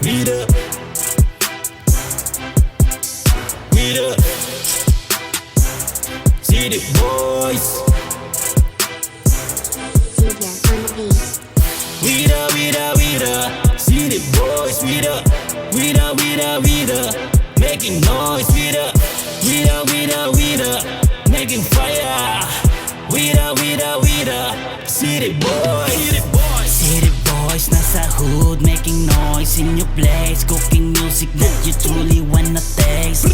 We the City Boys. Media on the beat. We the City Boys. We the making noise. We the making fire. We the City Boys. City Boys, nasa hood, making noise in your place, cooking music that you truly wanna taste.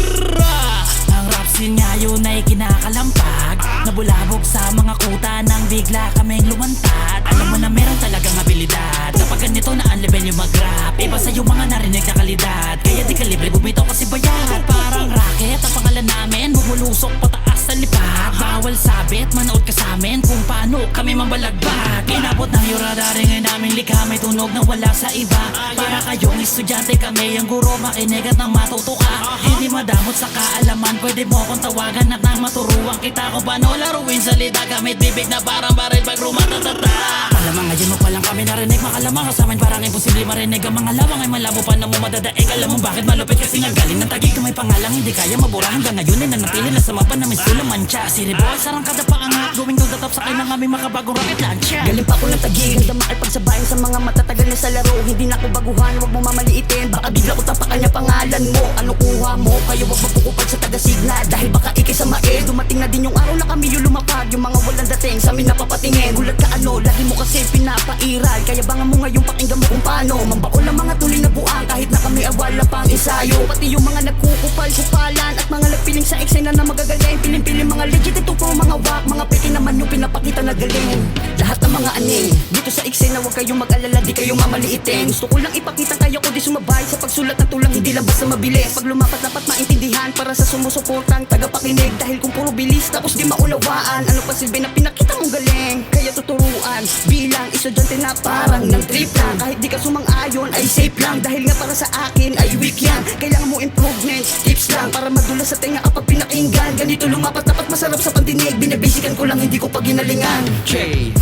Ang rap scene ngayon ay kinakalampag, nabulabog sa mga kuta nang bigla kaming lumantad. Alam mo na meron talagang abilidad kapag ganito na ang level yung mag-rap. Iba sa yung mga narinig na kalidad, kaya di ka libre bumito kasi bayad. Parang rocket ang pangalan namin, bumulusok pataas sa lipad. Bawal sabit, manood ka sa amin kung paano kami mambalagbag. Inabot ng yuradari ngayon naming likha, may tunog na wala sa iba. Para kayong estudyante kami, ang guro makinig at nang matuto ka. Hindi madamot sa kaalaman, pwede mo akong tawagan at nang maturuan kita kung paano laruin salita gamit bibig na parang baril pag rumatatata. Alam ngayon mo palang kami narinig, makalamang ka sa amin parang imposible marinig. Ang mga lawang ay malabo pa na mo madadaig. Alam mo bakit malupit kasi nga galing ng tagig. May pangalang hindi kaya mabura hanggang ngayon ay nanatili na sa mapa na may sulang mancha. City Boys, sarang kada paangat, going to the top sa kailang aming makabagong rocket launcher. Galing pa ako ng tagig, handa makipagsabayan sa mga matatagal na sa laro. Hindi na ako baguhan, wag mo mamaliitin, baka bigla ko tapakan niya pangalan mo. Ano kuha mo, kayo wag magpukupag sa taga-signa. Dahil baka ikisamae, dumating na din yung araw na kami yung lumapag. Yung mga walang dating sa amin napapatingin. Gulat ka ano, lagi mo kasi pinapairal. Kaya banga mo ngayon pakinggan mo kung paano mambaon ng mga tuloy na buang kahit na kami awala pang ensayo. Pati yung mga nagkukupal-kupalan at mga nagpiling sa eksena na magagaling. Piling-piling mga legit, ito po mga wak, mga peki naman yung pinapakita na galing. Lahat ng mga aning dito sa eksena, huwag kayong mag-alala, di kayong mamaliitin. Gusto ko lang ipakita kayo ko di sumabay sa pagsulat ng tulang, hindi lang basta mabilis. Pag lumapat dapat maintindihan para sa sumusuportang tagapakinig. Dahil kung puro bilis tapos di maunawaan, ano pa silbi na pinakita mong galing. Kaya tuturuan bilang estudyante na parang ng trip lang. Kahit di ka sumang-ayon ay safe lang, dahil nga para sa akin ay weak yan. Kailangan mo improvement, tips lang para madulas sa tenga kapag pinakinggan. Ganito lumapat dapat masarap sa pandinig, binabisikan ko lang hindi ko pa ginalingan. Jay,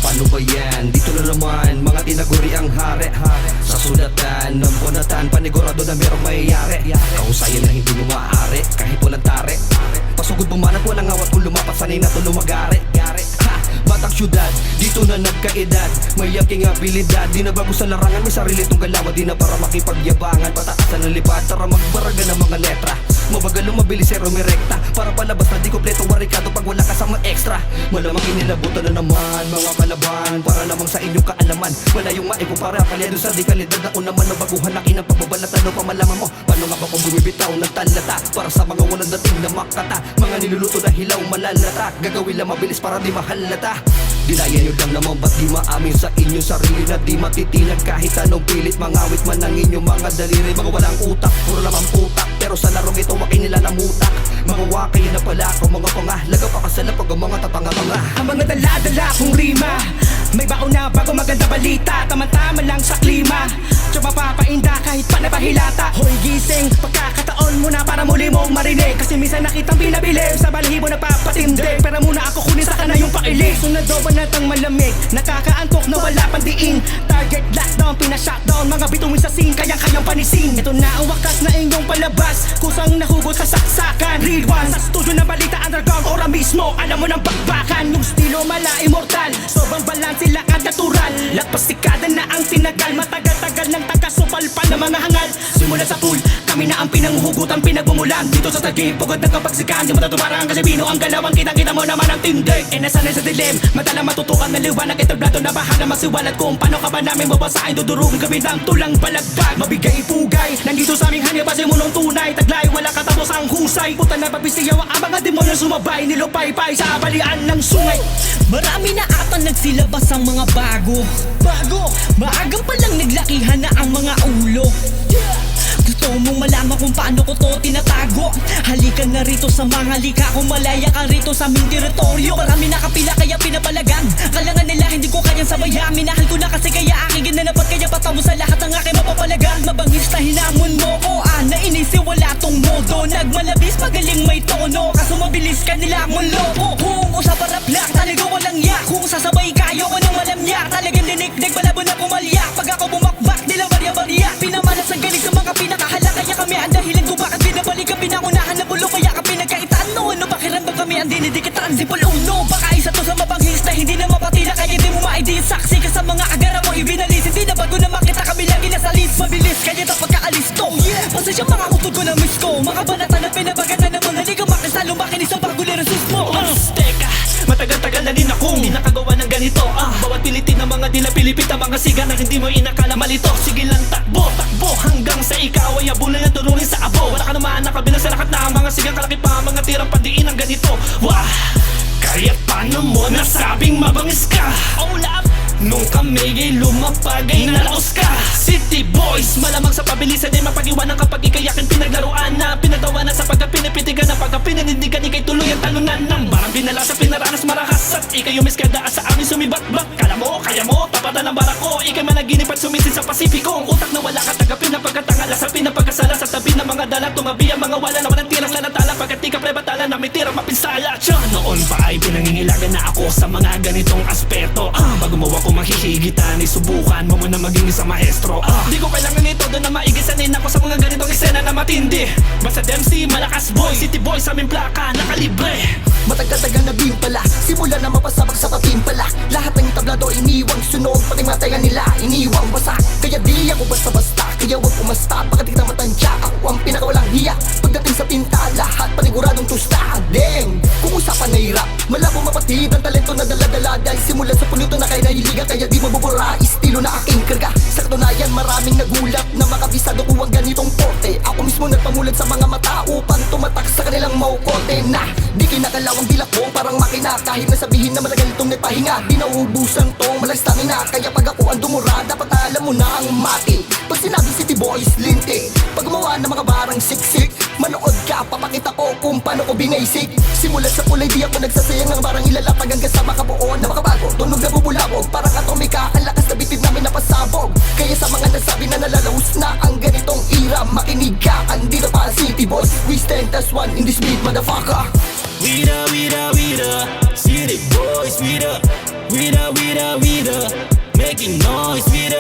paano ba yan? Dito na naman, mga tinaguri ang hari. Sa sulatan ng bonatan, panigurado na merong mayayari. Kahusayan na hindi mo maaari, kahit walang tari. Pasugod bumanat, walang awat kung lumapat, sanay na to lumagari. Ha! Batang syudad, dito na nagkaedad. May yaking abilidad, di na bago sa larangan. May sarili tong galawan, di na para makipagyabangan. Pataasan ng lipad, tara magbaraga ng mga letra. Mabagal mabilis pero mirekta, para palabas na di kompleto warikado pag wala kasama extra. Malamang inilabutan na naman mga kalaban, para lamang sa inyong kaalaman. Wala yung maikumpara, kalya doon sa di kalidad na unaman. Nabaguhan na kinang pagbabalat, ano pa malaman mo? Paano nga ba kung bumibitaw ng talata? Para sa mga walang dating na makata, mga niluluto na hilaw malalata. Gagawin lang mabilis para di mahalata. Dinaya nyo lang naman ba't di maamin sa inyong sarili na di matitinag kahit anong pilit. Mangawit man ang inyong mga daliri, mga walang utak, puro naman putak. Pero sa larong ito wakay nila namutak. Mga wakay na pala ako, mga pangahalaga pa kasala pag ang mga tapanga-tanga. Ang mga dala-dala kong rima, may baon na bago maganda balita. Tama-tama lang sa klima, tsaka mapapainda kahit pa napahilata. Hoy gising, pagkakataon mo na para muli mong marinig. Kasi minsan nakitang binabilib, sa balahibo napapatindig. Pero muna ako kunin sa kana yung pakilig. Sunadoban natang malamig, nakakaantok na wala pang diin. Target lockdown, pina-shutdown, mga bituin sa scene, kayang panisin. Ito na ang wakas na inyong palabas, kusang nahugot sa saksakan. Real one, sa studio na balita underground, ora mismo, alam mo ng bakbakan. Yung estilo mala immortal, sobrang balanse lakad natural. Lagpas dekada na ang tinagal, matagal-tagal ng taga-supalpal na mga hangal. Simula sa pool, kami na ang pinanghugutan, pinagmumulan. Dito sa tagig, pugad ng kapagsikan, di mo natuparang kasi bino ang galawang. Kitang-kita mo naman ang tindig, nasanay sa dilim, madala matutukan ng liwanag. Itablado na bahala masiwalat kung paano ka ba namin babasahin. Dudurugin kami ng tulang balagbag, mabigay pugay. Nandito sa aming hangin, base mo nung tunay. Taglay, wala katapos ang husay. Puta na babisiyaw ang mga demonyo sumabay. Nilupay-pay sa balian ng sungay. Marami na ata nagsilabas ang mga bago. Maagang palang naglakihan na ang mga ulo. Gusto mong malaman kung paano ko to tinatago? Halika na rito sa mga lika, kung malaya ka rito sa aming teritoryo. Marami nakapila kaya pinapalagan, kalangan nila hindi ko kayang sabayan. Minahal ko na kasi kaya aking ginanapat, kaya patamo sa lahat ng aking mapapalagan. Mabangis na hinamon mo ko, nainis wala tong modo. Nagmalabis magaling may tono, kaso mabilis ka nila mong loko. Kung usapan rap lang, talaga walang yak. Kung sasabay kayo ko ng walang yak, talagang dinikdik, malabo na pumalyak. Pag ako bumakbak, nilang barya-barya, pinamalas ang mga agara mo ibinalis. Hindi na bago na makita kami lagi nasa list. Mabilis kaya dapat kaalis to. Pasensya mga utod ko na miss ko. Mga banatan na pinabagatan na mga liga makisalo makinis ang bago liresus mo. Teka, matagal-tagal na din akong di nakagawa ng ganito. Bawat pilitin ng mga dila pilipit ang mga siga na hindi mo inakala malito. Sige lang takbo, takbo hanggang sa ikaw ay abulan na turunin sa abo. Wala ka naman nakabilang sa lakat na mga sigang kalaki pa mga tirang pandiin ang ganito. Wah! Kaya paano mo nasabing mabangis ka? Hold up! Nung kami ay lumapag ay nalaos ka. City boys, malamang sa pabilisan ay mapag-iwanan kapag ikayakin pinaglaruan na pinagtawanan sa pagkapinipitigan na pagkapinindigan ikay tuloy ang talunan ng barang binalasa pinaranas marahas at ikay umiskada sa amin sumibat-bat. Kala mo, kaya mo, tapatan ng barako ikay managinip at sumisid sa Pasipiko. Ang utak na wala katagapin na pagkatangala sa pinapagkasala sa tabi ng mga dala tumabi ang mga wala na walang tirang lanatala pagkat di ka prebatala na may tirang mapinsala. Tiyan, noon pa ay pinangingilagan na ako sa mga ganitong aspeto. Bago mo ako mahihigitan, isubukan mo muna maging isang maestro. Di ko kailangan ito doon na maigisanin ako sa mga ganitong eksena na matindi. Basta MC, malakas boy, city boy sa aming plaka, nakalibre. Matagal-tagal na din pala, simula na mapasabak sa patimpala. Lahat ng tablado iniwang sunog, pati matayan nila iniwang basa. Kaya di ako basta-basta, kaya wag umasta. Bakit kita matantya, ako ang pinakawalang hiya. Pagdating sa pinta, lahat paniguradong tusta. Deng, kung usapan na hirap, malabo mapatid ang talento na dala-dala. Dahil simula sa puluto na kayo nahiliga, kaya di mabubura, estilo na aking karga. Sa katunayan maraming nagulat na makabisado ko ang ganitong porte. Ako mismo nagpamulat sa mga mata upang tumatak sa kanilang maukote na di kinakalawang dila ko parang makina. Kahit nasabihin na matagal itong nagpahinga, di nauubusan tong malang stamina. Kaya pag ako ang dumura, dapat alam mo na ang mati. Pag sinabi city boys, linti. Pag gumawa ng mga barang siksik, manood ka, papakita ko kung paano ko binaisik. Simulat sa kulay, di ako nagsasayang ng barang ilalatag hanggang sa makabuo na makabago. Tunog na bubulabog, parang atomika, ang lakas na bitid namin napasabog. Kaya sa mga nasabi na nalalahos na ang ganitong era, makinig ka, andito pa city boys. We stand as one in this beat, motherfucker. We the city boys, we the making noise, we the